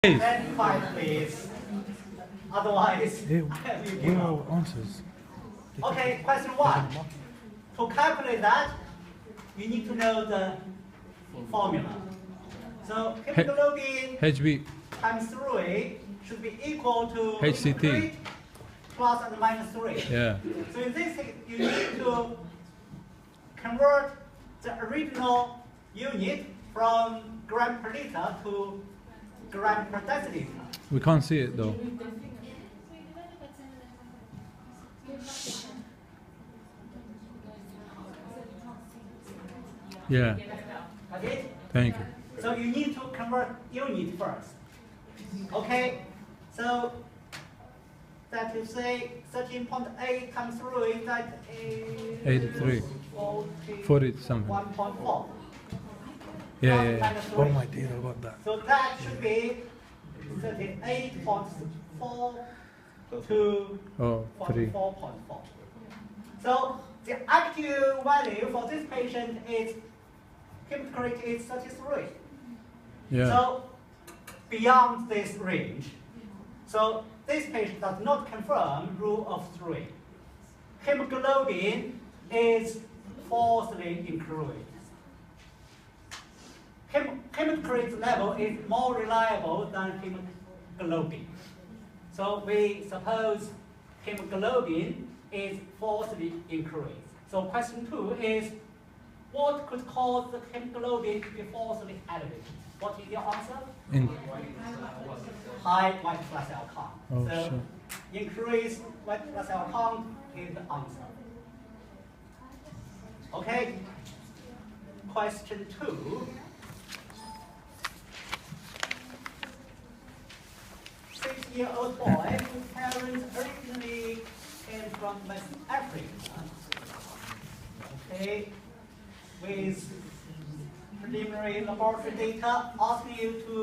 Then 5, please. Otherwise, we all answers. Okay, question 1. To calculate that, you need to know the formula. So hemoglobin HB times 3 should be equal to HCT. 3 plus and minus 3. Yeah. So in this case, you need to convert the original unit from gram per liter to gram per deciliter. We can't see it though. Yeah. Okay? Thank you. So you need to convert unit first. Okay? So that you say 13.8 times 3, that is 83. 40 something. 1.4. Yeah. Oh my dear, I got that. So that should be 38.4 to 44.4. So the actual value for this patient is hematocrit is 33. Yeah. So beyond this range, so this patient does not confirm rule of 3. Hemoglobin is falsely included. Hematocrit level is more reliable than hemoglobin. So we suppose hemoglobin is falsely increased. So question 2 is, what could cause the hemoglobin to be falsely elevated? What is your answer? High white blood cell count. Oh, so sure. Increased white blood cell count is the answer. Okay. Question 2. 6-year-old boy whose parents originally came from West Africa. Okay, with preliminary laboratory data, asking you to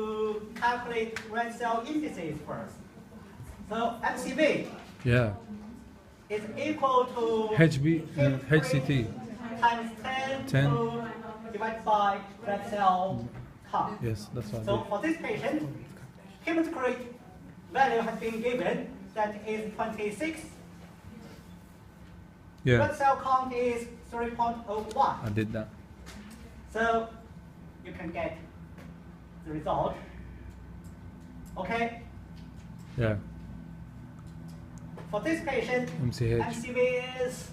calculate red cell indices first. So MCV is equal to HCT times 10 divided by red cell count. Yes, that's what I So did. for this patient, hematocrit value has been given, that is 26. Yeah. Red cell count is 3.01. I did that. So you can get the result. Okay? Yeah. For this patient, MCH. MCV is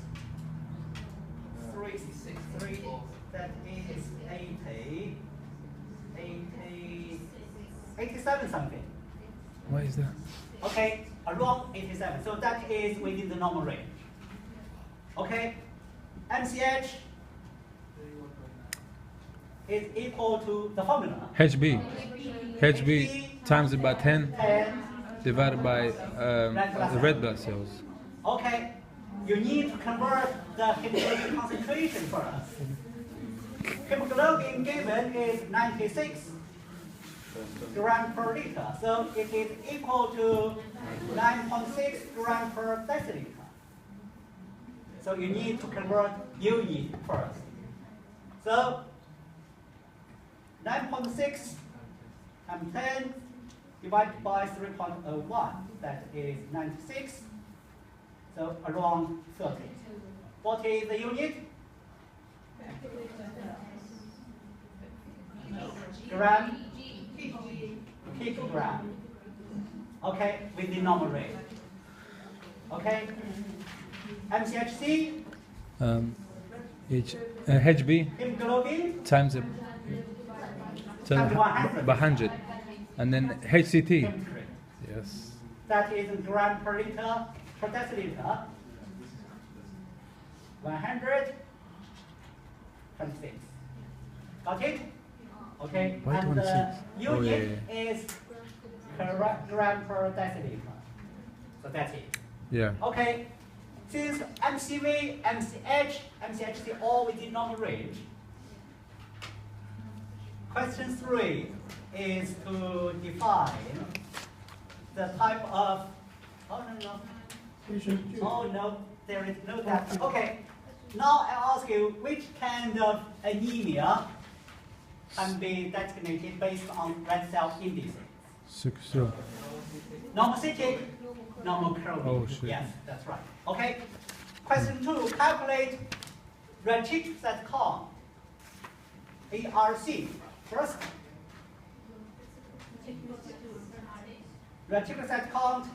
363, that is 87 something. What is that? Okay, around 87. So that is within the normal range. Okay, MCH is equal to the formula. HB times it by 10 divided by the red blood cells. Okay, you need to convert the hemoglobin concentration first. Hemoglobin given is 96 gram per liter, so it is equal to 9.6 gram per deciliter. So you need to convert unit first. So 9.6 times 10 divided by 3.01, that is 96. So around 30. What is the unit? Gram? Picogram. Okay, with the normal rate. Okay? MCHC? HB Hemoglobin? times it by 100. And then HCT. Hematocrit. Yes. That is gram per liter per deciliter. 126. Got it? Okay. Why And the 26? unit is gram per deciliter. So that's it. Yeah. Okay. Since MCV, MCH, MCHC all within normal range, question 3 is to define the type of, oh no, there is no data. Okay, now I ask you, which kind of anemia can be designated based on red cell indices? Sickle cell. Normocytic, normochromic. Oh, shit. Yes, that's right. Okay. Question 2, calculate reticulocyte count. ARC. First, reticulocyte count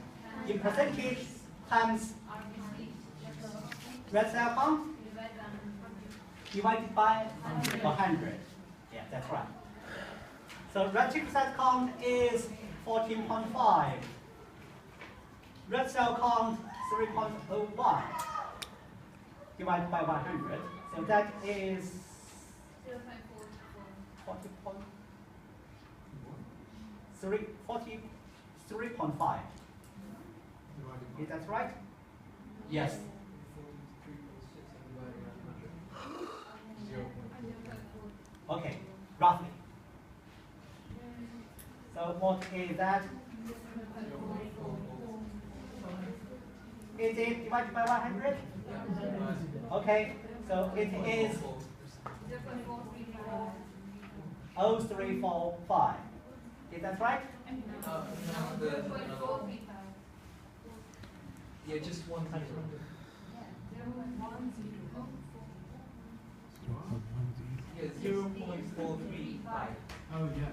in percentage times red cell count divided by 100. Yeah, that's right. So reticulocyte count is 14.5. Red cell count 3.01 divided by 100. So that is 43.5. Is that right? Yes. Okay, roughly. So what is that? Is it divided by 100? Okay, so it is 0345. Is that right? Yeah, just 1 0. Yeah, 0.435. Oh, yeah.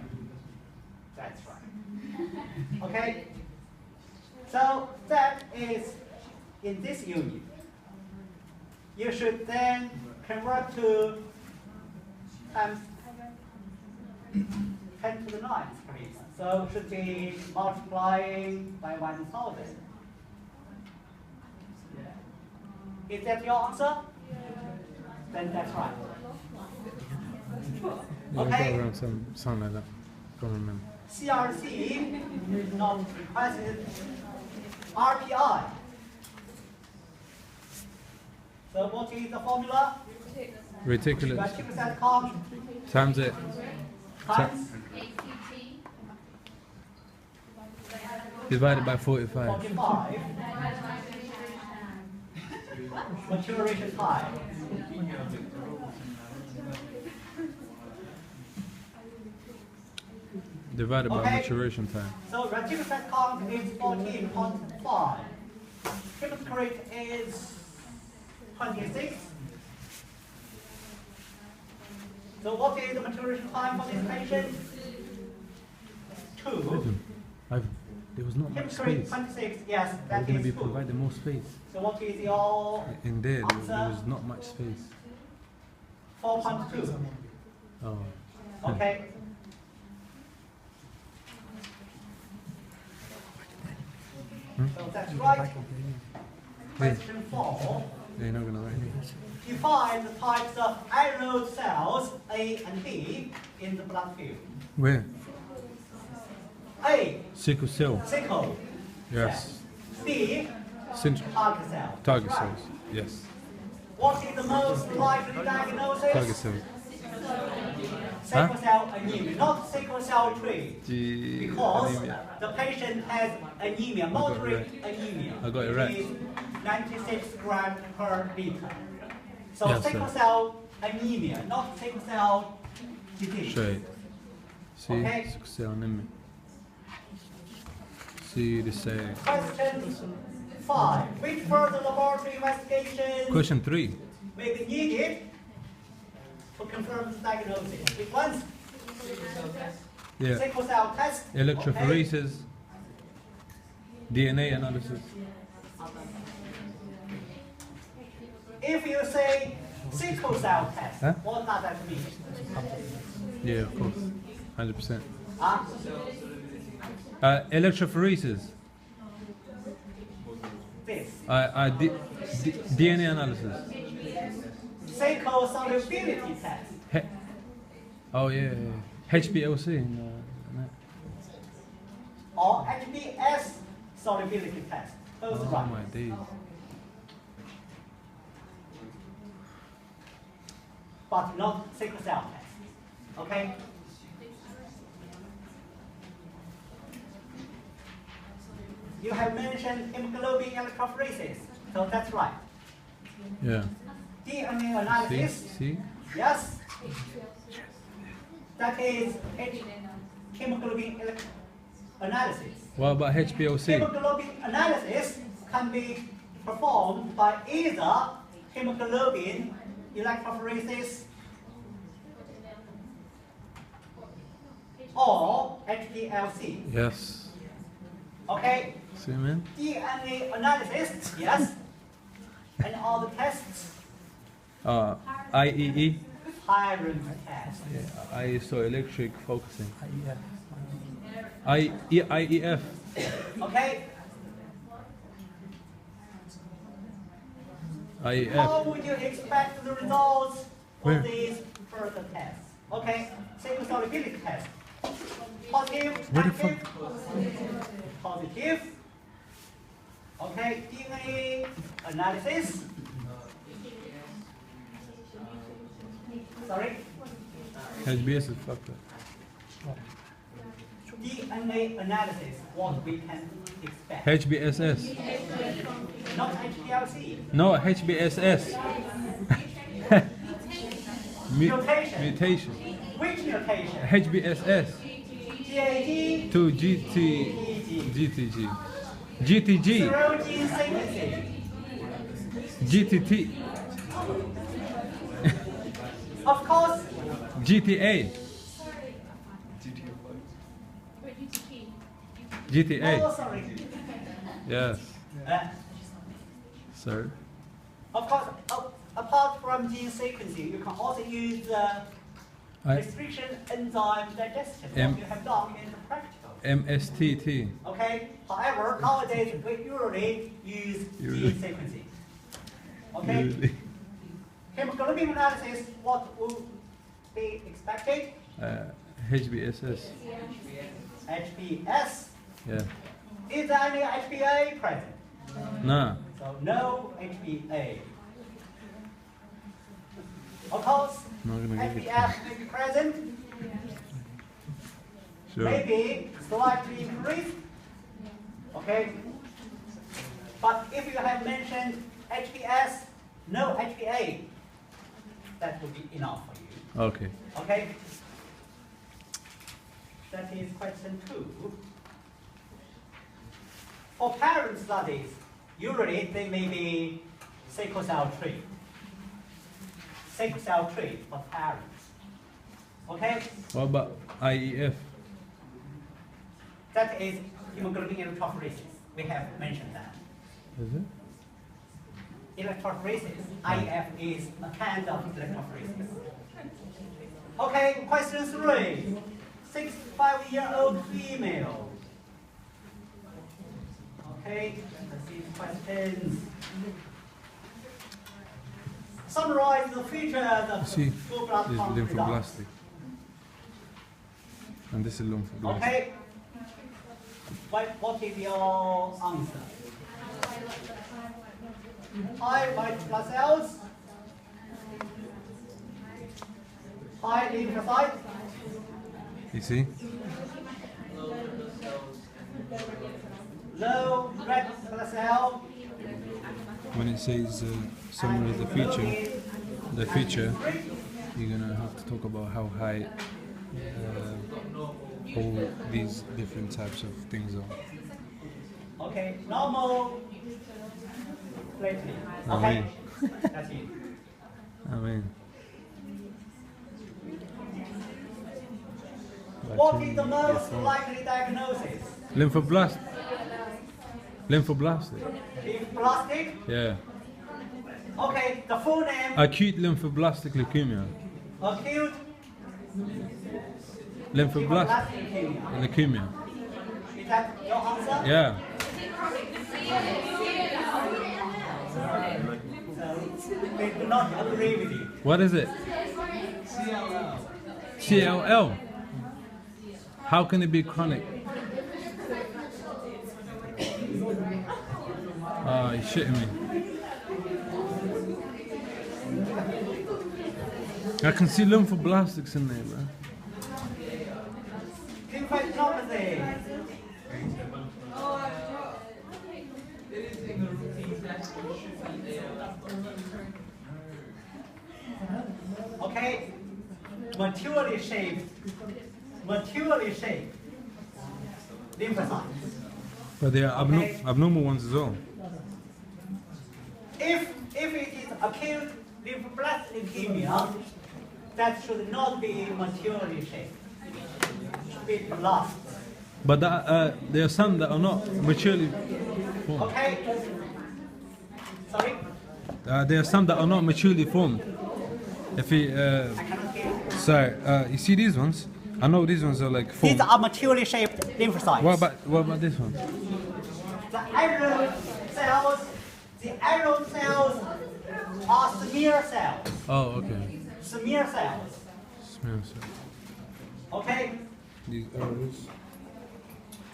That's right. Okay. So that is in this unit. You should then convert to times 10 to the 9th, please. So it should be multiplying by 1000. Is that your answer? Then that's right. Yeah, Okay. go around something like that. Can't remember. CRC not requested RPI. So what is the formula? Reticulous Reticulocyte count times it. times Divided by 45. 45. Maturation time. Divided by Okay. maturation time. So reticulocyte count is 14.5. Hematocrit is 26. So what is the maturation time for this patient? 2. Ivan, there was not much Hematocrit space. 26, yes, We're that going to is be good. provided more space. So what is your In there was not much space. 4.2? Oh. Okay. So that's right. Question 4. They're not going to write it. Define the types of iron cells A and B in the blood film. Where? A, Sickle cell. sickle. Yes. B, Central. target cell. Target Right. cells. Yes. What is the most likely diagnosis? Target cells. Sickle cell anemia, not sickle cell trait. Because Anemia. the patient has anemia, moderate right. anemia. I got it right. It is 96 grams per liter. So Yes, sickle sir. cell anemia, not sickle cell disease. Straight. See? Okay. Sickle cell anemia. See the same. Question 5. Which further laboratory investigation Question 3. may be needed to confirm the diagnosis? Which ones? Yeah. Sickle cell test. Electrophoresis. DNA analysis. If you say sickle cell test, Huh? what does that mean? Yeah, of course. 100%. Huh? Electrophoresis. This. DNA analysis. Sickle solubility test. Oh yeah, HPLC. Or HBS solubility test. Those Oh right. my days. But not sickle cell test. Okay? You have mentioned hemoglobin electrophoresis, so that's right. Yeah. DNA analysis, See? yes. That is hemoglobin analysis. What about HbO3? Hemoglobin analysis can be performed by either hemoglobin electrophoresis or HPLC. Yes. Okay? See, man? DNA analysis, yes. And all the tests, IEE. iron test. Yeah, isoelectric focusing. IEF. Okay? IEF. How would you expect the results Where? of these further tests? Okay, single solubility test. Positive, Where the negative, positive. Okay, DNA analysis. Sorry, HBS is fucked up. DNA analysis, what we can expect. HBSS. Not HPLC. No, HBSS. Mutation. Mutation. Which mutation? HBSS. GAG, to GTG. GTG. serogene sequencing. GTT. Of course, GTA. oh, GTA. sorry. Yes, Uh, sir. Of course, apart from gene sequencing, you can also use restriction enzyme digestion, what you have done in the practical. MSTT. Okay? However, nowadays we usually use gene sequencing. Okay? Usually. Hemoglobin analysis, what would be expected? HBSS. HBS. Yeah. Is there any HBA present? Nah. So no HBA. Of course, Not gonna give it. HBF may be present, Sure. maybe slightly increased. Okay? But if you have mentioned HBS, no HBA, that would be enough for you. Okay. Okay? That is question 2. For parent studies, usually they may be sickle cell trait. Sickle cell trait for parents. Okay? What about IEF? That is hemoglobin electrophoresis. We have mentioned that. Is it? Electrophoresis, IF is a kind of electrophoresis. Okay, question 3. 65-year-old female. Okay, let's see the questions. Summarize the features of See, full blood this is count results. lymphoblastic. And this is lymphoblastic. Okay. What is your answer? High white blood cells. High lymphocytes. You see? Low red blood cell. When it says summarize the feature, you're gonna have to talk about how high all these different types of things are. Okay, normal platelet. Okay, that's it. I mean, What is the most likely diagnosis? lymphoblastic. Lymphoblastic. Lymphoblastic? Yeah. Okay, the full name, Acute lymphoblastic leukemia. acute Lymphoblastic leukemia. leukemia. Is that your answer? Yeah. So, we do not agree with you. What is it? CLL. How can it be chronic? Oh, you're shitting me. I can see lymphoblastics in there, bro. Lymphadenopathy. Okay, maturely shaped. Maturely shaped. lymphocytes. But they are Okay. abnormal ones as well. If it is acute lymphoblastic leukemia, that should not be maturely shaped. It should be lost. But there are some that are not maturely formed. Okay? Sorry? There are some that are not maturely formed. If we, I cannot hear. sorry, you see these ones? I know these ones are like formed. These are maturely shaped lymphocytes. What about this one? The iron cells, are smear cells. Oh, okay. Smear cells. Smell, so Okay? these arrows.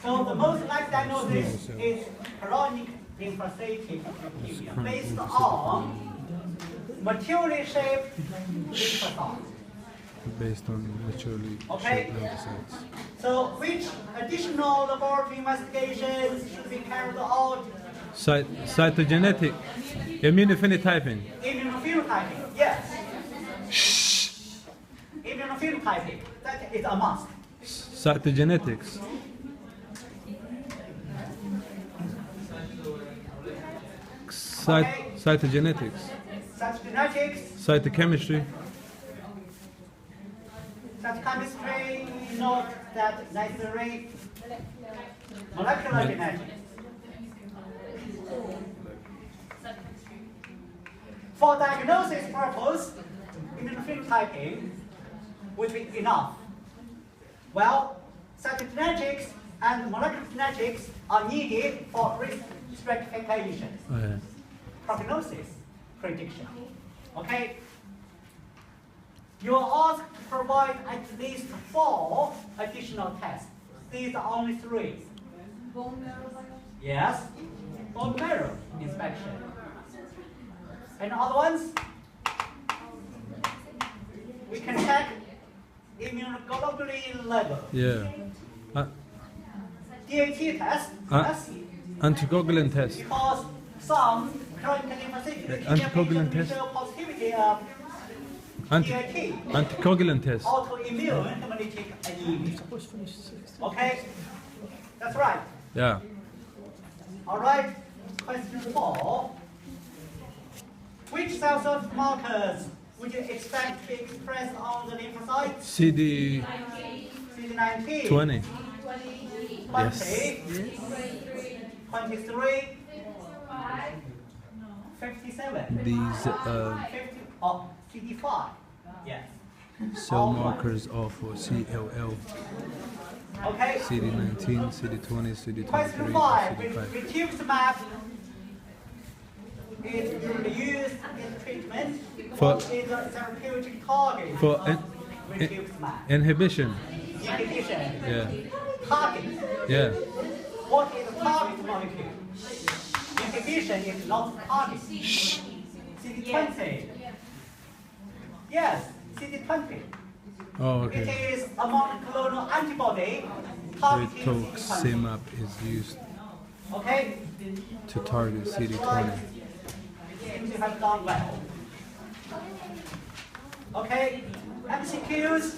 So the most likely diagnosis Smear cells. is chronic lymphocytic leukemia chronic based lymphocytic on maturely shaped lymphocytes. Based on maturely Okay. shaped lymphocytes. So which additional laboratory investigations should be carried out? Cytogenetic, immunophenotyping. Immunophenotyping, yes. Immunophenotyping, that is a must. Cytogenetics. Cytogenetics. Cytogenetics, Cytochemistry. chemistry, not that necessary. Molecular genetics. For diagnosis purpose, immunophenotyping would be enough. Well, cytogenetics and molecular genetics are needed for risk stratification, Oh, yeah. prognosis, prediction. Okay? You are asked to provide at least 4 additional tests. These are only 3. Bone marrow biopsy? Yes, bone marrow inspection. And other ones? We can check immunoglobulin level. Yeah. DAT test, yes, Anticoagulant test. because some chronic lymphocytic Anticoagulant leukemia test. show positivity of DAT, Anticoagulant test. autoimmune hemolytic anemia. Okay, that's right. Yeah. All right, question 4. Which cell surface markers would you expect to be expressed on the lymphocytes? CD CD19, 20. 20, Yes. 23, 57, These 50, oh, CD5, yes. cell markers are for CLL, Okay, CD19, CD20, question CD23, 5. CD5. Rituximab is usually used in treatment. For- What is the therapeutic target for of rituximab? Inhibition. Inhibition. Yeah. Target. Yeah. What is the target molecule? Inhibition is not target. CD20. Yes, CD20. Oh, It okay. is a monoclonal antibody targeting CD20. Rituximab is used Okay? to target That's CD20. right. It seems to have done well. Okay, MCQs.